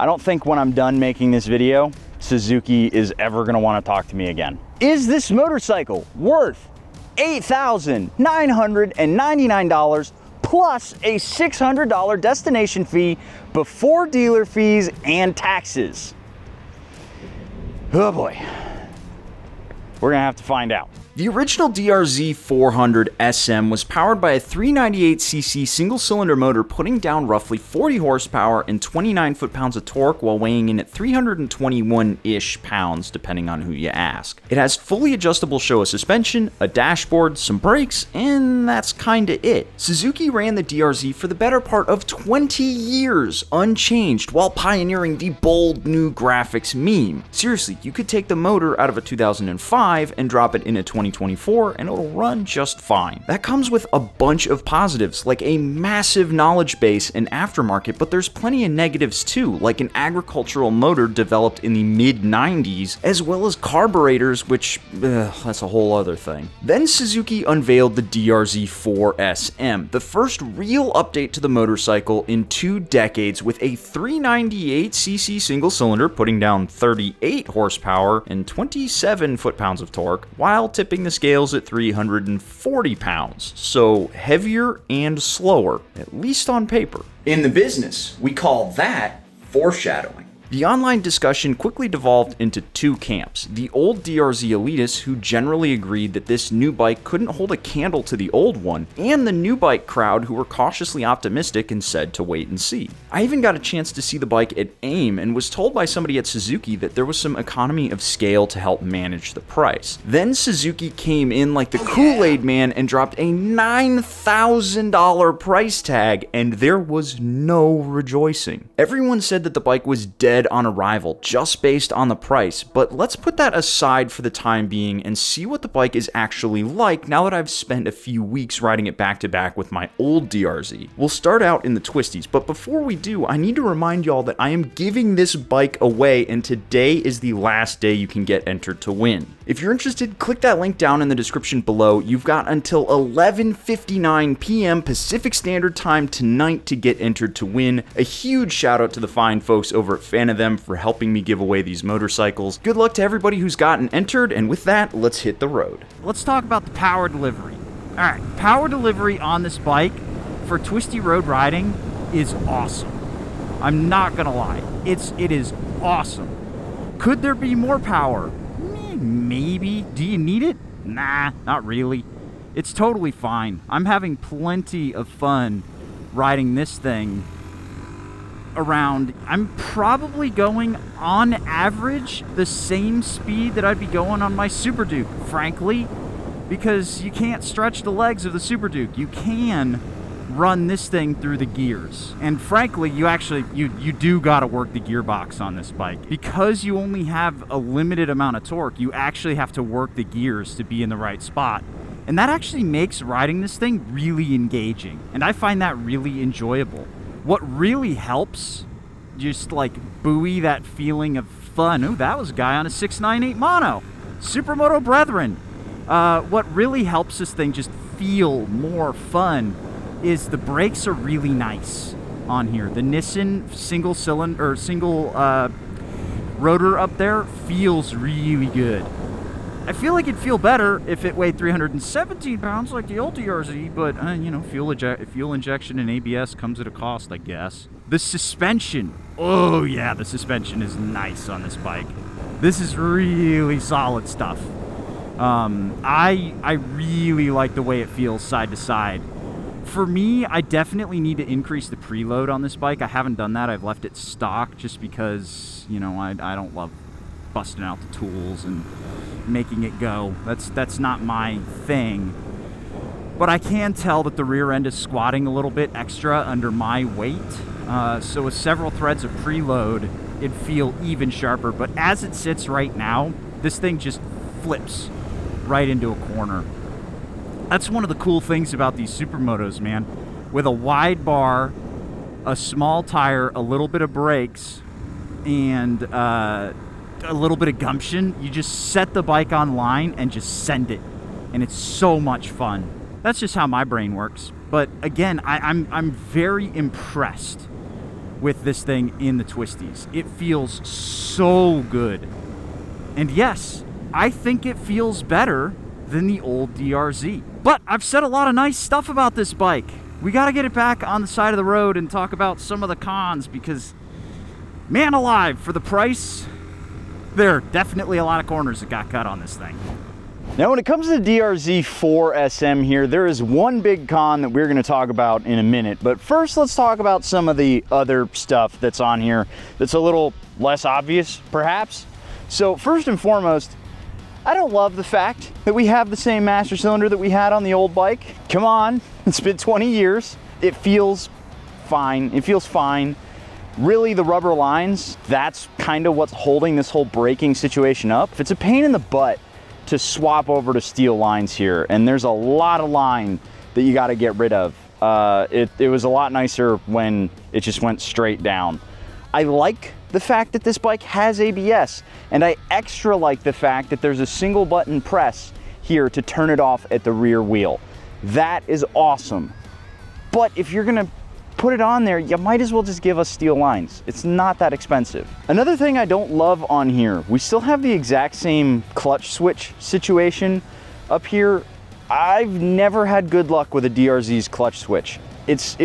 I don't think when I'm done making this video, Suzuki is ever gonna wanna talk to me again. Is this motorcycle worth $8,999 plus a $600 destination fee before dealer fees and taxes? Oh boy, we're gonna have to find out. The original DRZ 400 SM was powered by a 398cc single-cylinder motor putting down roughly 40 horsepower and 29 foot-pounds of torque while weighing in at 321-ish pounds depending on who you ask. It has fully adjustable Showa suspension, a dashboard, some brakes, and that's kinda it. Suzuki ran the DRZ for the better part of 20 years unchanged while pioneering the bold new graphics meme. Seriously, you could take the motor out of a 2005 and drop it in a 2024 and it'll run just fine. That comes with a bunch of positives, like a massive knowledge base and aftermarket, but there's plenty of negatives too, like an agricultural motor developed in the mid-90s, as well as carburetors, which, that's a whole other thing. Then Suzuki unveiled the DRZ 4SM, the first real update to the motorcycle in 2 decades, with a 398cc single cylinder putting down 38 horsepower and 27 foot-pounds of torque, while tipping the scales at 340 pounds, so heavier and slower, at least on paper. In the business, we call that foreshadowing. The online discussion quickly devolved into 2 camps. The old DRZ elitists who generally agreed that this new bike couldn't hold a candle to the old one, and the new bike crowd who were cautiously optimistic and said to wait and see. I even got a chance to see the bike at AIM and was told by somebody at Suzuki that there was some economy of scale to help manage the price. Then Suzuki came in like the Kool-Aid man and dropped a $9,000 price tag, and there was no rejoicing. Everyone said that the bike was dead on arrival just based on the price, but let's put that aside for the time being and see what the bike is actually like now that I've spent a few weeks riding it back to back with my old DRZ. We'll start out in the twisties, but before we do, I need to remind y'all that I am giving this bike away, and today is the last day you can get entered to win. If you're interested, click that link down in the description below. You've got until 11:59 p.m. Pacific Standard Time tonight to get entered to win. A huge shout out to the fine folks over at Fan of Them for helping me give away these motorcycles. Good luck to everybody who's gotten entered, and with that, let's hit the road. Let's talk about the power delivery. Alright, power delivery on this bike for twisty road riding is awesome. I'm not gonna lie, it is awesome. Could there be more power? Maybe. Do you need it? Nah, not really. It's totally fine. I'm having plenty of fun riding this thing around. I'm probably going, on average, the same speed that I'd be going on my Super Duke, frankly, because you can't stretch the legs of the Super Duke. You can run this thing through the gears, and frankly you do gotta work the gearbox on this bike because you only have a limited amount of torque. You actually have to work the gears to be in the right spot, and that actually makes riding this thing really engaging, and I find that really enjoyable. What really helps just like buoy that feeling of fun, ooh, that was a guy on a 698 mono, Supermoto brethren, what really helps this thing just feel more fun is the brakes are really nice on here. The Nissan single rotor up there feels really good. I feel like it'd feel better if it weighed 317 pounds like the old DRZ, but you know, fuel injection and ABS comes at a cost, I guess. The suspension, oh yeah, the suspension is nice on this bike. This is really solid stuff. I really like the way it feels side to side. For me, I definitely need to increase the preload on this bike. I haven't done that. I've left it stock just because, you know, I don't love busting out the tools and making it go. That's not my thing. But I can tell that the rear end is squatting a little bit extra under my weight. So with several threads of preload, it'd feel even sharper. But as it sits right now, this thing just flips right into a corner. That's one of the cool things about these supermotos, man. With a wide bar, a small tire, a little bit of brakes, and a little bit of gumption, you just set the bike online and just send it. And it's so much fun. That's just how my brain works. But again, I'm very impressed with this thing in the twisties. It feels so good. And yes, I think it feels better than the old DRZ. But I've said a lot of nice stuff about this bike. We got to get it back on the side of the road and talk about some of the cons, because, man alive, for the price, there are definitely a lot of corners that got cut on this thing. Now, when it comes to the DRZ 4 SM here, there is one big con that we're going to talk about in a minute. But first, let's talk about some of the other stuff that's on here that's a little less obvious, perhaps. So first and foremost, I don't love the fact that we have the same master cylinder that we had on the old bike. Come on, it's been 20 years. It feels fine. It feels fine. Really, the rubber lines, that's kind of what's holding this whole braking situation up. It's a pain in the butt to swap over to steel lines here, and there's a lot of line that you got to get rid of. It was a lot nicer when it just went straight down. I like the fact that this bike has ABS, and I extra like the fact that there's a single button press here to turn it off at the rear wheel. That is awesome. But if you're gonna put it on there, you might as well just give us steel lines. It's not that expensive. Another thing I don't love on here, we still have the exact same clutch switch situation up here. I've never had good luck with a DRZ's clutch switch. It's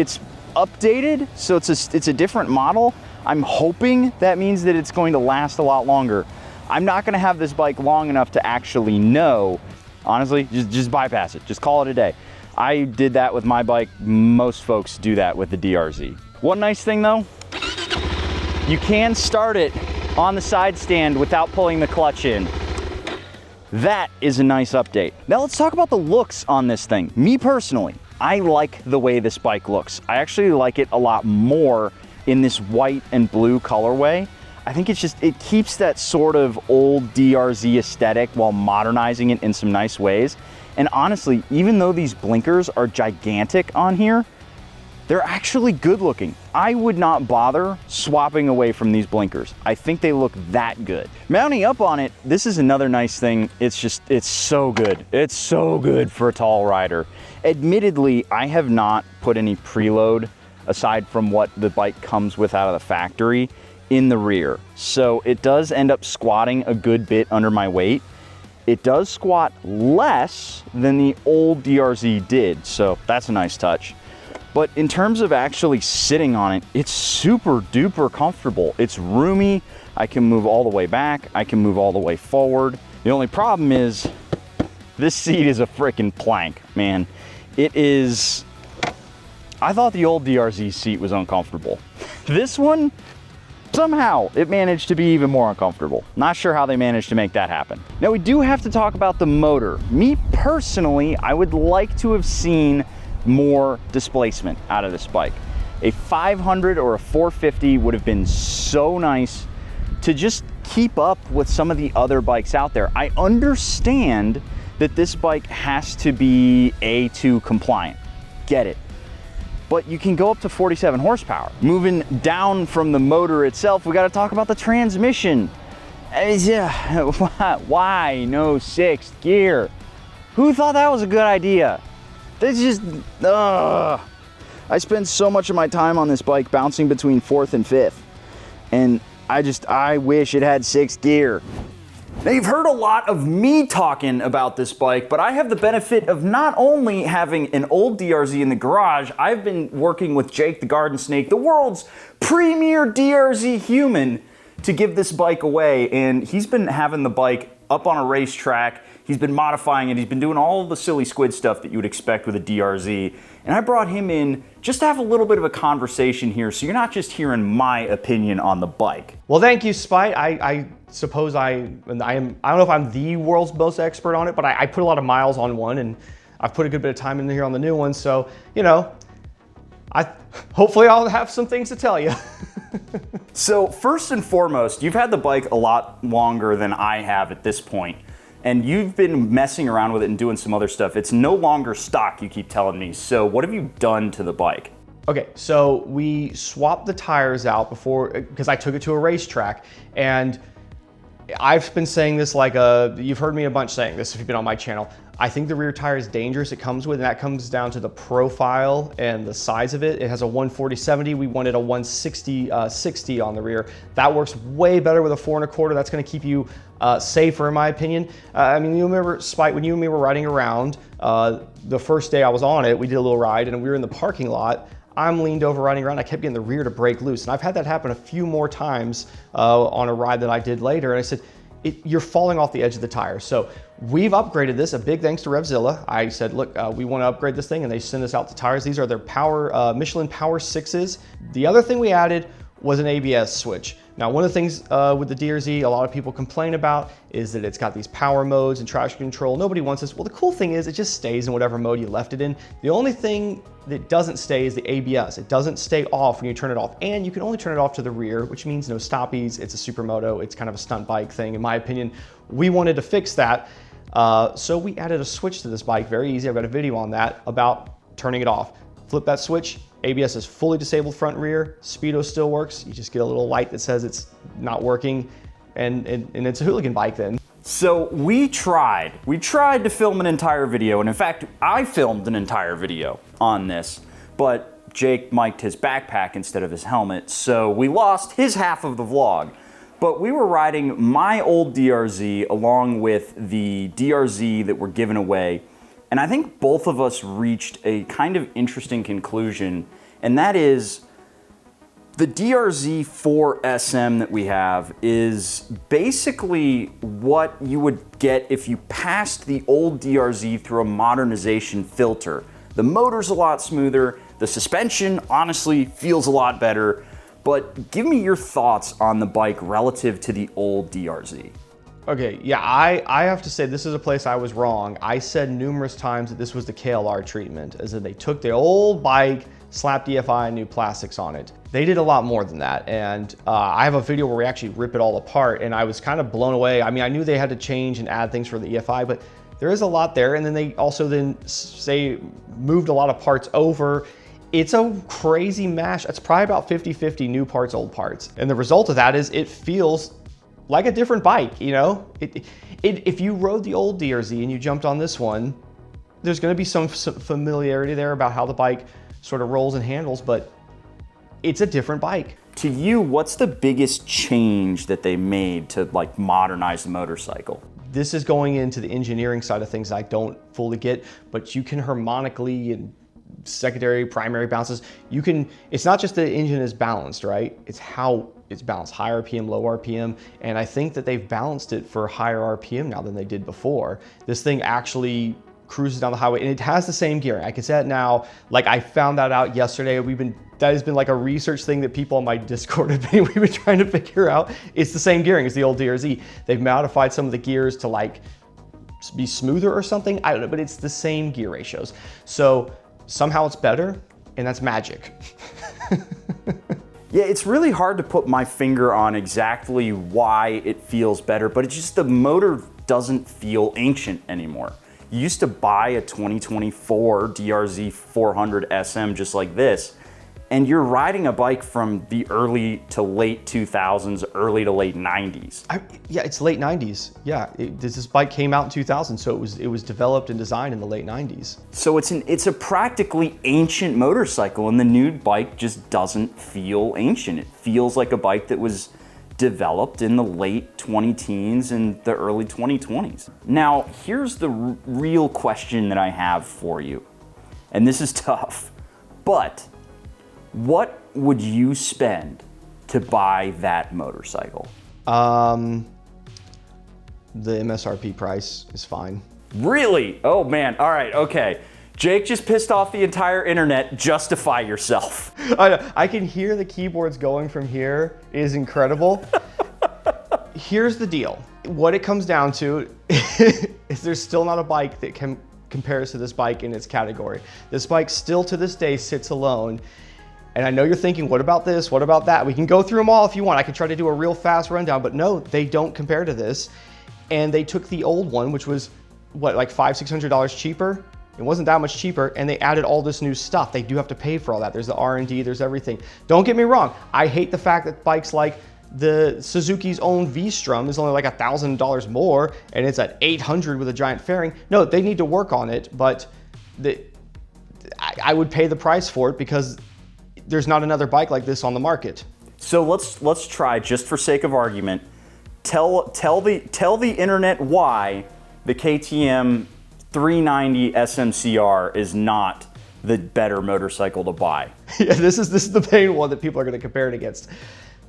updated, so it's a different model. I'm hoping that means that it's going to last a lot longer. I'm not gonna have this bike long enough to actually know. Honestly, just bypass it, just call it a day. I did that with my bike. Most folks do that with the DRZ. One nice thing though, you can start it on the side stand without pulling the clutch in. That is a nice update. Now let's talk about the looks on this thing. Me personally, I like the way this bike looks. I actually like it a lot more in this white and blue colorway. I think it keeps that sort of old DRZ aesthetic while modernizing it in some nice ways. And honestly, even though these blinkers are gigantic on here, they're actually good looking. I would not bother swapping away from these blinkers. I think they look that good. Mounting up on it, this is another nice thing. It's so good. It's so good for a tall rider. Admittedly, I have not put any preload aside from what the bike comes with out of the factory in the rear. So it does end up squatting a good bit under my weight. It does squat less than the old DRZ did, so that's a nice touch. But in terms of actually sitting on it, it's super duper comfortable. It's roomy. I can move all the way back. I can move all the way forward. The only problem is this seat is a freaking plank, man. It is, I thought the old DRZ seat was uncomfortable. This one, somehow it managed to be even more uncomfortable. Not sure how they managed to make that happen. Now we do have to talk about the motor. Me personally, I would like to have seen more displacement out of this bike. A 500 or a 450 would have been so nice to just keep up with some of the other bikes out there. I understand that this bike has to be A2 compliant. Get it. But you can go up to 47 horsepower. Moving down from the motor itself, we gotta talk about the transmission. Why no sixth gear? Who thought that was a good idea? This just, I spend so much of my time on this bike bouncing between fourth and fifth. And I wish it had sixth gear. Now you've heard a lot of me talking about this bike, but I have the benefit of not only having an old DRZ in the garage, I've been working with Jake the Garden Snake, the world's premier DRZ human, to give this bike away. And he's been having the bike up on a racetrack. He's been modifying it. He's been doing all the silly squid stuff that you would expect with a DRZ. And I brought him in just to have a little bit of a conversation here, so you're not just hearing my opinion on the bike. Well, thank you, Spite. I suppose I don't know if I'm the world's most expert on it, but I put a lot of miles on one, and I've put a good bit of time in here on the new one. So, you know, hopefully I'll have some things to tell you. So first and foremost, you've had the bike a lot longer than I have at this point. And you've been messing around with it and doing some other stuff. It's no longer stock, you keep telling me. So what have you done to the bike? Okay, so we swapped the tires out before, because I took it to a racetrack. And I've been saying this you've heard me a bunch saying this if you've been on my channel. I think the rear tire is dangerous it comes with, and that comes down to the profile and the size of it. It has a 140/70. We wanted a 160/60 on the rear. That works way better with a 4 1/4. That's going to keep you safer, in my opinion. I mean, you remember, Spike, when you and me were riding around, the first day I was on it, we did a little ride, and we were in the parking lot. I'm leaned over riding around. I kept getting the rear to break loose, and I've had that happen a few more times on a ride that I did later. And I said, you're falling off the edge of the tire. So we've upgraded this, a big thanks to Revzilla. I said, look, we want to upgrade this thing, and they send us out the tires. These are their Michelin Power 6s. The other thing we added was an ABS switch. Now, one of the things with the DRZ a lot of people complain about is that it's got these power modes and traction control. Nobody wants this. Well, the cool thing is it just stays in whatever mode you left it in. The only thing that doesn't stay is the ABS. It doesn't stay off when you turn it off, and you can only turn it off to the rear, which means no stoppies. It's a supermoto. It's kind of a stunt bike thing, in my opinion. We wanted to fix that, so we added a switch to this bike. Very easy. I've got a video on that about turning it off. Flip that switch. ABS is fully disabled front and rear. Speedo still works. You just get a little light that says it's not working, and it's a hooligan bike then. So we tried to film an entire video, and in fact, I filmed an entire video on this, but Jake mic'd his backpack instead of his helmet, so we lost his half of the vlog. But we were riding my old DRZ along with the DRZ that were given away, and I think both of us reached a kind of interesting conclusion, and that is the DRZ 4SM that we have is basically what you would get if you passed the old DRZ through a modernization filter. The motor's a lot smoother, the suspension honestly feels a lot better, but give me your thoughts on the bike relative to the old DRZ. Okay, yeah, I have to say this is a place I was wrong. I said numerous times that this was the KLR treatment, as in they took the old bike, slapped EFI and new plastics on it. They did a lot more than that, and I have a video where we actually rip it all apart, and I was kind of blown away. I mean, I knew they had to change and add things for the EFI, but there is a lot there, and then they also moved a lot of parts over. It's a crazy mash. It's probably about 50-50 new parts, old parts. And the result of that is it feels like a different bike, you know? If you rode the old DRZ and you jumped on this one, there's gonna be some familiarity there about how the bike sort of rolls and handles, but it's a different bike. To you, what's the biggest change that they made to like modernize the motorcycle? This is going into the engineering side of things I don't fully get, but you can harmonically and secondary, primary bounces. It's not just the engine is balanced, right? It's how it's balanced, high RPM, low RPM. And I think that they've balanced it for higher RPM now than they did before. This thing actually cruises down the highway, and it has the same gearing. I can say that now, like I found that out yesterday. That has been like a research thing that people on my Discord we've been trying to figure out. It's the same gearing as the old DRZ. They've modified some of the gears to like be smoother or something. I don't know, but it's the same gear ratios. So somehow it's better, and that's magic. Yeah, it's really hard to put my finger on exactly why it feels better, but it's just the motor doesn't feel ancient anymore. You used to buy a 2024 DRZ 400 SM just like this, and you're riding a bike from the early to late 2000s, early to late 90s. Yeah, it's late 90s. Yeah, this bike came out in 2000, so it was developed and designed in the late 90s. So it's a practically ancient motorcycle, and the new bike just doesn't feel ancient. It feels like a bike that was developed in the late 20-teens and the early 2020s. Now, here's the real question that I have for you, and this is tough, but what would you spend to buy that motorcycle? The MSRP price is fine. Really? Oh man, all right, okay. Jake just pissed off the entire internet. Justify yourself. I can hear the keyboards going from here. It is incredible. Here's the deal. What it comes down to is there's still not a bike that compares to this bike in its category. This bike still to this day sits alone. And I know you're thinking, what about this? What about that? We can go through them all if you want. I can try to do a real fast rundown, but no, they don't compare to this. And they took the old one, which was what, like $500-600 cheaper? It wasn't that much cheaper, and they added all this new stuff. They do have to pay for all that. There's the R&D, there's everything. Don't get me wrong, I hate the fact that bikes like The Suzuki's own V-Strum is only like $1,000 more, and it's at 800 with a giant fairing. No, they need to work on it, but I would pay the price for it because there's not another bike like this on the market. So let's try, just for sake of argument, tell the internet why the KTM 390 SMC-r is not the better motorcycle to buy. Yeah, this is the main one that people are going to compare it against.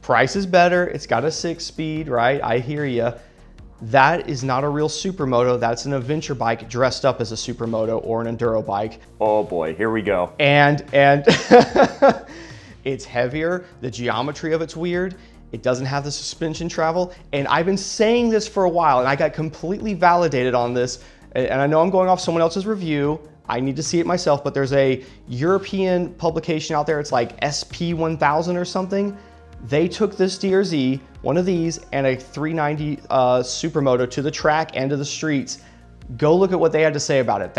Price is better. It's got a 6-speed, right? I hear you. That is not a real supermoto. That's an adventure bike dressed up as a supermoto or an enduro bike. Oh boy, here we go. And it's heavier. The geometry of it's weird. It doesn't have the suspension travel. And I've been saying this for a while, and I got completely validated on this. And I know I'm going off someone else's review. I need to see it myself, but there's a European publication out there. It's like SP1000 or something. They took this DRZ, one of these, and a 390 Supermoto to the track and to the streets. Go look at what they had to say about it.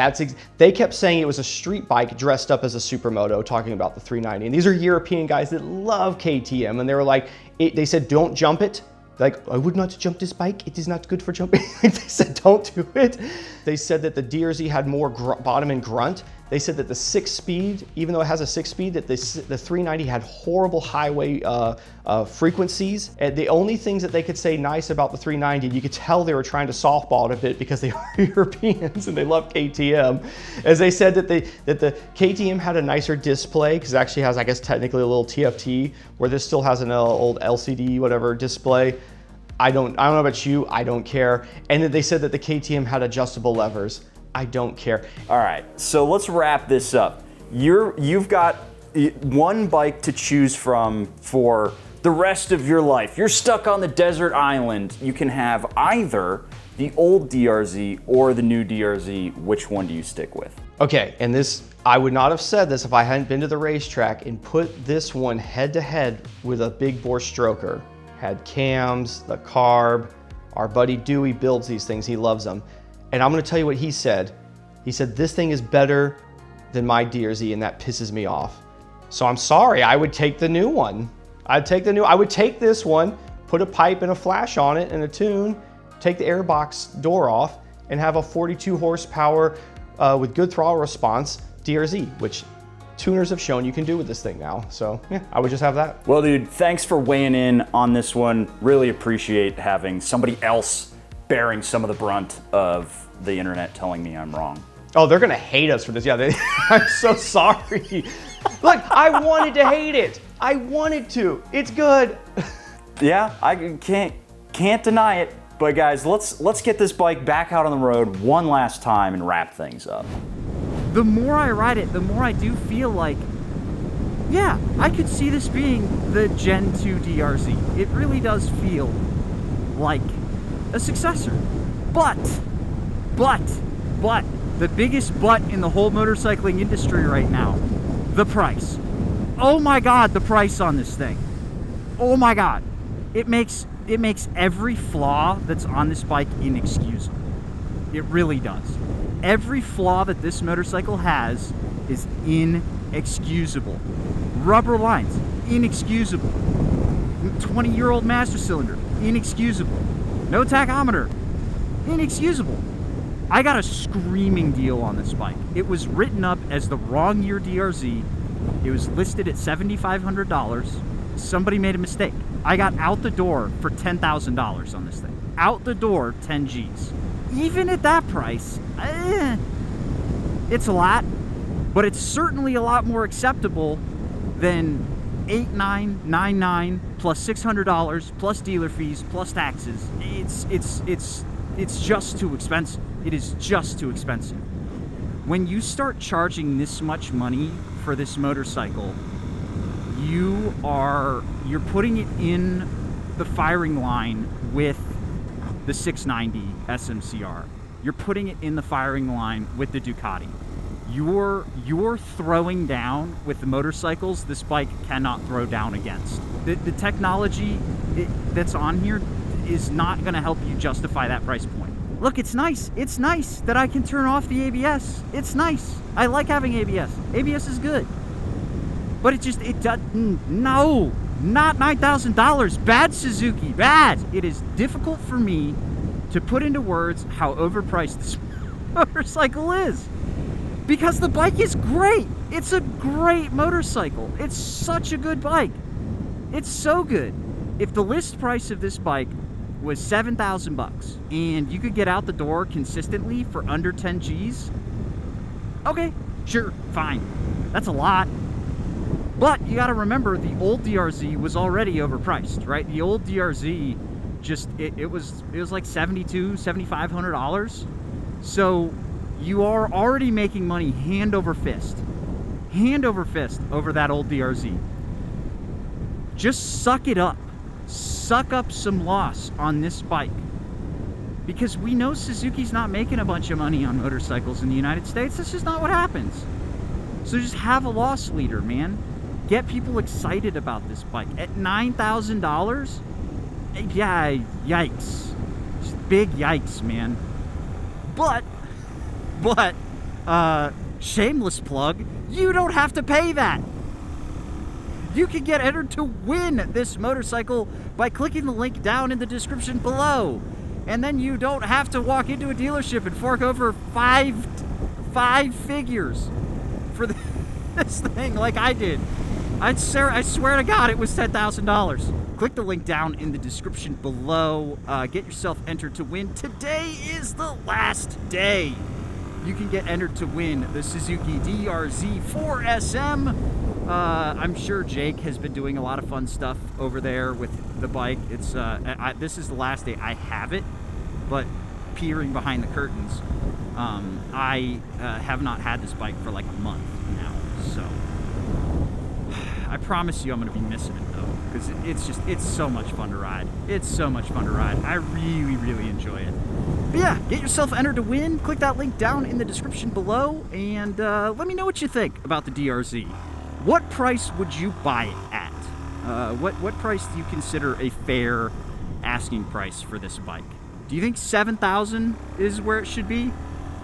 They kept saying it was a street bike dressed up as a Supermoto, talking about the 390. And these are European guys that love KTM, and they were like, they said, don't jump it. Like, I would not jump this bike. It is not good for jumping. They said, don't do it. They said that the DRZ had more bottom and grunt. They said that the 6-speed, even though it has a 6-speed, that the 390 had horrible highway frequencies. And the only things that they could say nice about the 390, you could tell they were trying to softball it a bit because they are Europeans and they love KTM. As they said that the KTM had a nicer display, because it actually has, I guess, technically a little TFT, where this still has an old LCD, whatever, display. I don't know about you, I don't care. And then they said that the KTM had adjustable levers. I don't care. All right, so let's wrap this up. You've got one bike to choose from for the rest of your life. You're stuck on the desert island. You can have either the old DRZ or the new DRZ. Which one do you stick with? Okay, and this, I would not have said this if I hadn't been to the racetrack and put this one head to head with a big bore stroker. Had cams, the carb. Our buddy Dewey builds these things, he loves them. And I'm gonna tell you what he said. He said, this thing is better than my DRZ, and that pisses me off. So I'm sorry, I would take the new one. I would take this one, put a pipe and a flash on it and a tune, take the airbox door off, and have a 42 horsepower with good throttle response DRZ, which tuners have shown you can do with this thing now. So yeah, I would just have that. Well, dude, thanks for weighing in on this one. Really appreciate having somebody else bearing some of the brunt of the internet telling me I'm wrong. Oh, they're gonna hate us for this. Yeah, I'm so sorry. Look, I wanted to hate it. I wanted to. It's good. Yeah, I can't deny it. But guys, let's get this bike back out on the road one last time and wrap things up. The more I ride it, the more I do feel like, yeah, I could see this being the Gen 2 DRZ. It really does feel like a successor. But, the biggest but in the whole motorcycling industry right now, the price. Oh my God, the price on this thing. Oh my God. It makes every flaw that's on this bike inexcusable. It really does. Every flaw that this motorcycle has is inexcusable. Rubber lines, inexcusable. 20-year-old master cylinder, inexcusable. No tachometer, inexcusable. I got a screaming deal on this bike. It was written up as the wrong year DRZ. It was listed at $7,500. Somebody made a mistake. I got out the door for $10,000 on this thing. Out the door, 10 G's. Even at that price, it's a lot, but it's certainly a lot more acceptable than $8,999 plus $600 plus dealer fees plus taxes. It's just too expensive. It is just too expensive. When you start charging this much money for this motorcycle, you're putting it in the firing line with the 690 SMC-r. You're putting it in the firing line with the Ducati. You're throwing down with the motorcycles this bike cannot throw down against. The technology that's on here is not going to help you justify that price point. Look, it's nice. It's nice that I can turn off the ABS. It's nice. I like having ABS. ABS is good. But it doesn't, no. Not $9,000. Bad Suzuki. Bad. It is difficult for me to put into words how overpriced this motorcycle is. Because the bike is great. It's a great motorcycle. It's such a good bike. It's so good. If the list price of this bike was $7,000 and you could get out the door consistently for under 10 G's, okay, sure, fine. That's a lot. But you got to remember, the old DRZ was already overpriced, right? The old DRZ just it was like $7,500. So you are already making money hand over fist over that old DRZ. Just suck it up. Suck up some loss on this bike. Because we know Suzuki's not making a bunch of money on motorcycles in the United States. That's just not what happens. So just have a loss leader, man. Get people excited about this bike. At $9,000? Yeah, yikes. Just big yikes, man. But, shameless plug, you don't have to pay that. You can get entered to win this motorcycle by clicking the link down in the description below. And then you don't have to walk into a dealership and fork over five figures for this thing like I did. I swear to God, it was $10,000. Click the link down in the description below. Get yourself entered to win. Today is the last day. You can get entered to win the Suzuki DRZ 4SM. I'm sure Jake has been doing a lot of fun stuff over there with the bike. It's this is the last day I have it, but peering behind the curtains, I have not had this bike for like a month now. So I promise you I'm going to be missing it though, because it's so much fun to ride. It's so much fun to ride. I really, really enjoy it. But yeah, get yourself entered to win. Click that link down in the description below, and let me know what you think about the DRZ. What price would you buy it at? What price do you consider a fair asking price for this bike? Do you think $7,000 is where it should be?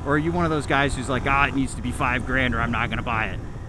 Or are you one of those guys who's like, it needs to be $5,000 or I'm not going to buy it?